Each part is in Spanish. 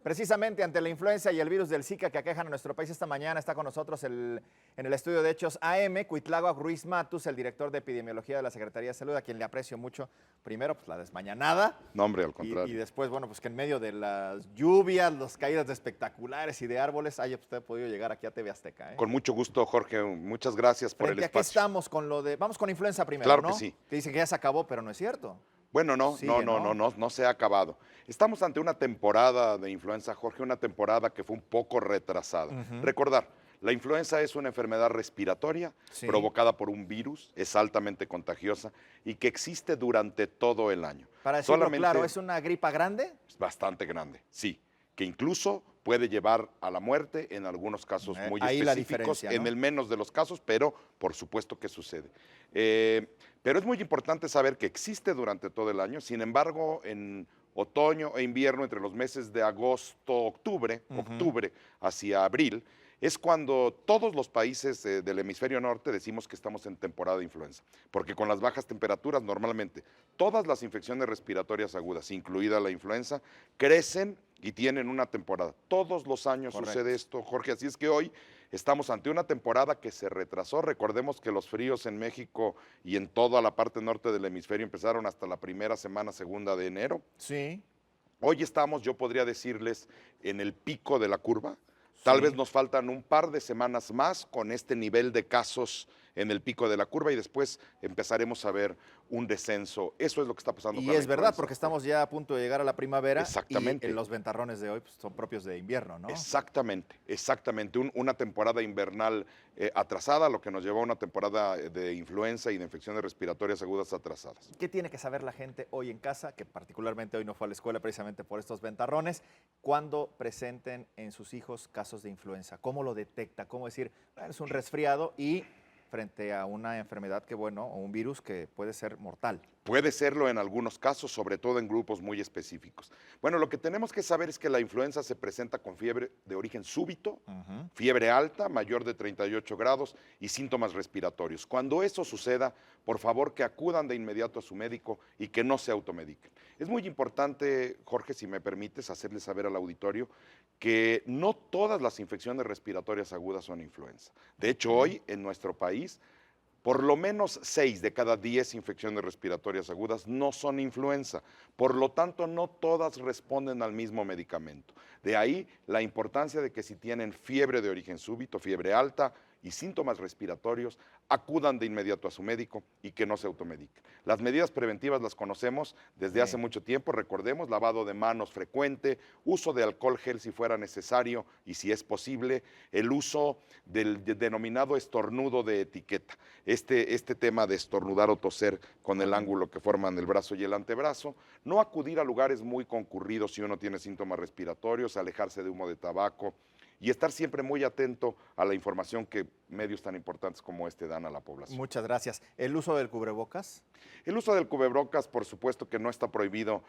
Precisamente ante la influenza y el virus del Zika que aquejan a nuestro país esta mañana, está con nosotros en el estudio de Hechos AM, Cuitláhuac Ruiz Matus, el director de epidemiología de la Secretaría de Salud, a quien le aprecio mucho. Primero, pues la desmañanada. No, hombre, al contrario. Y después, bueno, pues que en medio de las lluvias, las caídas de espectaculares y de árboles, haya usted podido llegar aquí a TV Azteca. Con mucho gusto, Jorge. Muchas gracias por el Frente a qué espacio. estamos con lo de... Vamos con influenza primero, Claro ¿no? que sí. Que dicen que ya se acabó, pero no es cierto. Bueno, no se ha acabado. Estamos ante una temporada de influenza, Jorge, una temporada que fue un poco retrasada. Recordar, la influenza es una enfermedad respiratoria provocada por un virus, es altamente contagiosa y que existe durante todo el año. Para decirlo claro, ¿es una gripa grande? Es bastante grande, sí, que incluso puede llevar a la muerte en algunos casos muy ahí la específicos, diferencia, ¿no? en el menos de los casos, pero por supuesto que sucede. Pero es muy importante saber que existe durante todo el año, sin embargo, en otoño e invierno, entre los meses de agosto, octubre hacia abril, es cuando todos los países del hemisferio norte decimos que estamos en temporada de influenza, porque con las bajas temperaturas normalmente todas las infecciones respiratorias agudas, incluida la influenza, crecen y tienen una temporada. Todos los años sucede esto, Jorge, así es que hoy estamos ante una temporada que se retrasó. Recordemos que los fríos en México y en toda la parte norte del hemisferio empezaron hasta la primera semana, segunda de enero. Sí. Hoy estamos, yo podría decirles, en el pico de la curva. Tal vez nos faltan un par de semanas más con este nivel de casos en el pico de la curva y después empezaremos a ver un descenso. Eso es lo que está pasando con la Y es verdad, influenza. porque estamos ya a punto de llegar a la primavera. Exactamente. Y los ventarrones de hoy pues, son propios de invierno, ¿no? Exactamente. Una temporada invernal atrasada, lo que nos llevó a una temporada de influenza y de infecciones respiratorias agudas atrasadas. ¿Qué tiene que saber la gente hoy en casa, que particularmente hoy no fue a la escuela precisamente por estos ventarrones, cuando presenten en sus hijos casos de influenza? ¿Cómo lo detecta? ¿Cómo decir, es un resfriado y frente a una enfermedad que, bueno, o un virus que puede ser mortal? Puede serlo en algunos casos, sobre todo en grupos muy específicos. Bueno, lo que tenemos que saber es que la influenza se presenta con fiebre de origen súbito, fiebre alta, mayor de 38 grados y síntomas respiratorios. Cuando eso suceda, por favor que acudan de inmediato a su médico y que no se automediquen. Es muy importante, Jorge, si me permites, hacerle saber al auditorio que no todas las infecciones respiratorias agudas son influenza. De hecho, hoy en nuestro país, por lo menos 6 de cada 10 infecciones respiratorias agudas no son influenza. Por lo tanto, no todas responden al mismo medicamento. De ahí la importancia de que si tienen fiebre de origen súbito, fiebre alta y síntomas respiratorios, acudan de inmediato a su médico y que no se automediquen. Las medidas preventivas las conocemos desde hace mucho tiempo. Recordemos, lavado de manos frecuente, uso de alcohol gel si fuera necesario y si es posible, el uso del denominado estornudo de etiqueta. Este tema de estornudar o toser con el ángulo que forman el brazo y el antebrazo, no acudir a lugares muy concurridos si uno tiene síntomas respiratorios, alejarse de humo de tabaco y estar siempre muy atento a la información que medios tan importantes como este dan a la población. Muchas gracias. ¿El uso del cubrebocas? El uso del cubrebocas, por supuesto que no está prohibido.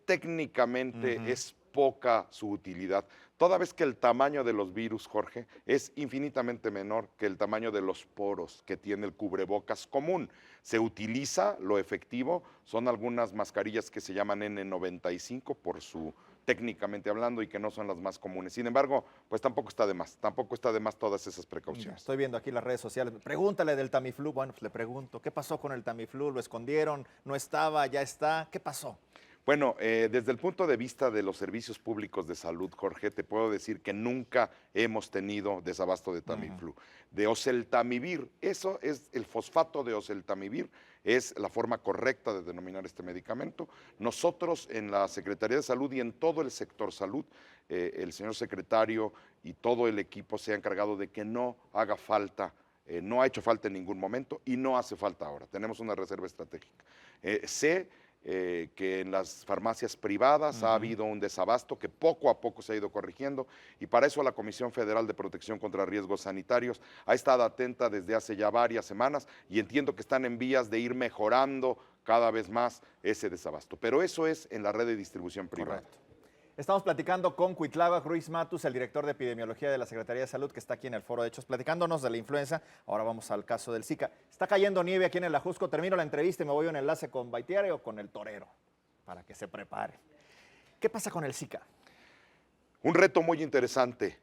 Técnicamente es poca su utilidad, toda vez que el tamaño de los virus, Jorge, es infinitamente menor que el tamaño de los poros que tiene el cubrebocas común. Se utiliza, lo efectivo, son algunas mascarillas que se llaman N95 por su técnicamente hablando y que no son las más comunes. Sin embargo, pues tampoco está de más todas esas precauciones. Estoy viendo aquí las redes sociales. Pregúntale del Tamiflu. Bueno, pues le pregunto, ¿qué pasó con el Tamiflu? ¿Lo escondieron? ¿No estaba? ¿Ya está? ¿Qué pasó? Bueno, desde el punto de vista de los servicios públicos de salud, Jorge, te puedo decir que nunca hemos tenido desabasto de Tamiflu. De oseltamivir, eso es el fosfato de oseltamivir, es la forma correcta de denominar este medicamento. Nosotros en la Secretaría de Salud y en todo el sector salud, el señor secretario y todo el equipo se ha encargado de que no haga falta, no ha hecho falta en ningún momento y no hace falta ahora. Tenemos una reserva estratégica. Sé que en las farmacias privadas ha habido un desabasto que poco a poco se ha ido corrigiendo y para eso la Comisión Federal de Protección contra Riesgos Sanitarios ha estado atenta desde hace ya varias semanas y entiendo que están en vías de ir mejorando cada vez más ese desabasto. Pero eso es en la red de distribución privada. Correcto. Estamos platicando con Cuitláhuac Ruiz Matus, el director de epidemiología de la Secretaría de Salud, que está aquí en el Foro de Hechos, platicándonos de la influenza. Ahora vamos al caso del Zika. Está cayendo nieve aquí en el Ajusco. Termino la entrevista y me voy a un enlace con Baitiare o con el torero, para que se prepare. ¿Qué pasa con el Zika? Un reto muy interesante,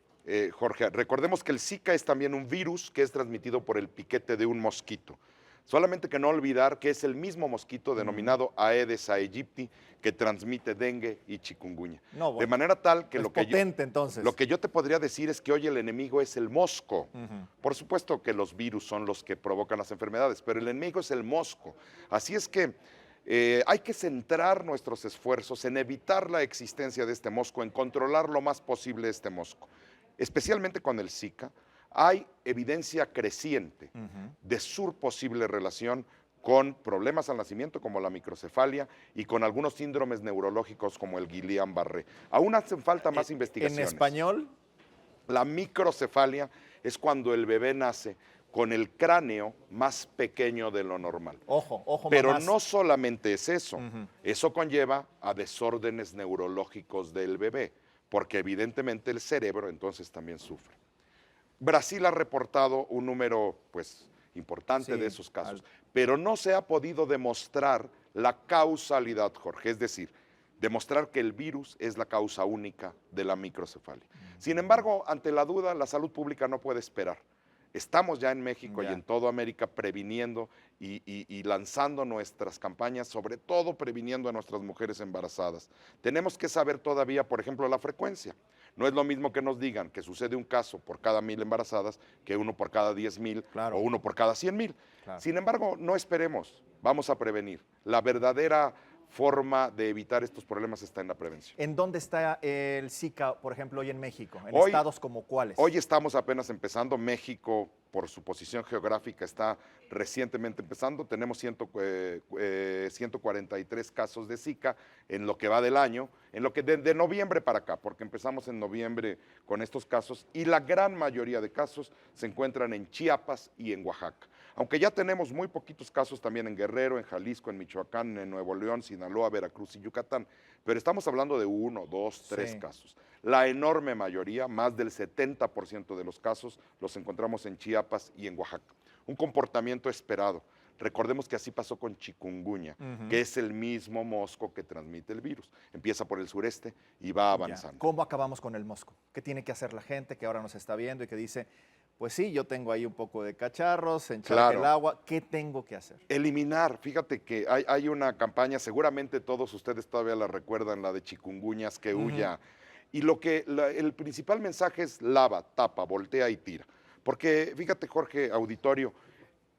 Jorge. Recordemos que el Zika es también un virus que es transmitido por el piquete de un mosquito. Solamente que no olvidar que es el mismo mosquito denominado Aedes aegypti que transmite dengue y chikungunya. No, De bueno, manera tal que es potente entonces. lo que yo te podría decir es que hoy el enemigo es el mosco. Ujú. Por supuesto que los virus son los que provocan las enfermedades, pero el enemigo es el mosco. Así es que hay que centrar nuestros esfuerzos en evitar la existencia de este mosco, en controlar lo más posible este mosco. Especialmente con el Zika, hay evidencia creciente de su posible relación con problemas al nacimiento como la microcefalia y con algunos síndromes neurológicos como el Guillain-Barré. Aún hacen falta más investigaciones. En español, La microcefalia es cuando el bebé nace con el cráneo más pequeño de lo normal. ojo, Pero mamás. no solamente es eso, Ujú. eso conlleva a desórdenes neurológicos del bebé, porque evidentemente el cerebro entonces también sufre. Brasil ha reportado un número pues importante Sí, de esos casos, pero no se ha podido demostrar la causalidad, Jorge, es decir, demostrar que el virus es la causa única de la microcefalia. Sin embargo, ante la duda, la salud pública no puede esperar. Estamos ya en México Ya. y en toda América previniendo y lanzando nuestras campañas, sobre todo previniendo a nuestras mujeres embarazadas. Tenemos que saber todavía, por ejemplo, la frecuencia. No es lo mismo que nos digan que sucede un caso por cada 1000 embarazadas que uno por cada 10,000 Claro. o uno por cada 100,000. Claro. Sin embargo, no esperemos, vamos a prevenir. La verdadera forma de evitar estos problemas está en la prevención. ¿En dónde está el Zika, por ejemplo, hoy en México? ¿En Hoy- estados como cuáles? Hoy estamos apenas empezando. México, por su posición geográfica, está recientemente empezando. Tenemos 143 casos de Zika en lo que va del año, en lo que de noviembre para acá, porque empezamos en noviembre con estos casos y la gran mayoría de casos se encuentran en Chiapas y en Oaxaca. Aunque ya tenemos muy poquitos casos también en Guerrero, en Jalisco, en Michoacán, en Nuevo León, Sinaloa, Veracruz y Yucatán, pero estamos hablando de 1, 2, 3 Sí. casos. La enorme mayoría, más del 70% de los casos, los encontramos en Chiapas y en Oaxaca. Un comportamiento esperado. Recordemos que así pasó con chikungunya, que es el mismo mosco que transmite el virus. Empieza por el sureste y va Ya. avanzando. ¿Cómo acabamos con el mosco? ¿Qué tiene que hacer la gente que ahora nos está viendo y que dice, pues sí, yo tengo ahí un poco de cacharros, echar Claro. el agua, ¿qué tengo que hacer? Eliminar, fíjate que hay una campaña, seguramente todos ustedes todavía la recuerdan, la de chikunguñas que huya. Y el principal mensaje es lava, tapa, voltea y tira. Porque fíjate, Jorge, auditorio,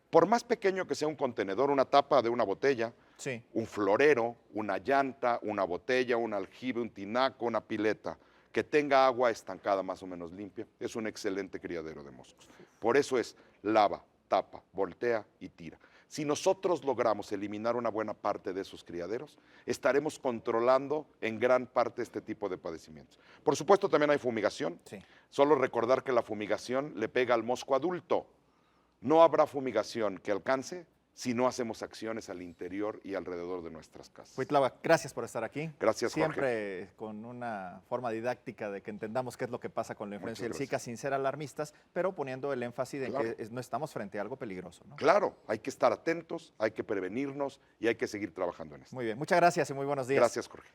por más pequeño que sea un contenedor, una tapa de una botella, Sí. un florero, una llanta, una botella, un aljibe, un tinaco, una pileta, que tenga agua estancada más o menos limpia, es un excelente criadero de moscos. Por eso es lava, tapa, voltea y tira. Si nosotros logramos eliminar una buena parte de esos criaderos, estaremos controlando en gran parte este tipo de padecimientos. Por supuesto, también hay fumigación. Sí. Solo recordar que la fumigación le pega al mosco adulto. No habrá fumigación que alcance si no hacemos acciones al interior y alrededor de nuestras casas. Huitlava, gracias por estar aquí. Gracias, Jorge. Siempre con una forma didáctica de que entendamos qué es lo que pasa con la influencia del Muchas Zika, sin ser alarmistas, pero poniendo el énfasis en Claro. que no estamos frente a algo peligroso, ¿no? Claro, hay que estar atentos, hay que prevenirnos y hay que seguir trabajando en esto. Muy bien, muchas gracias y muy buenos días. Gracias, Jorge.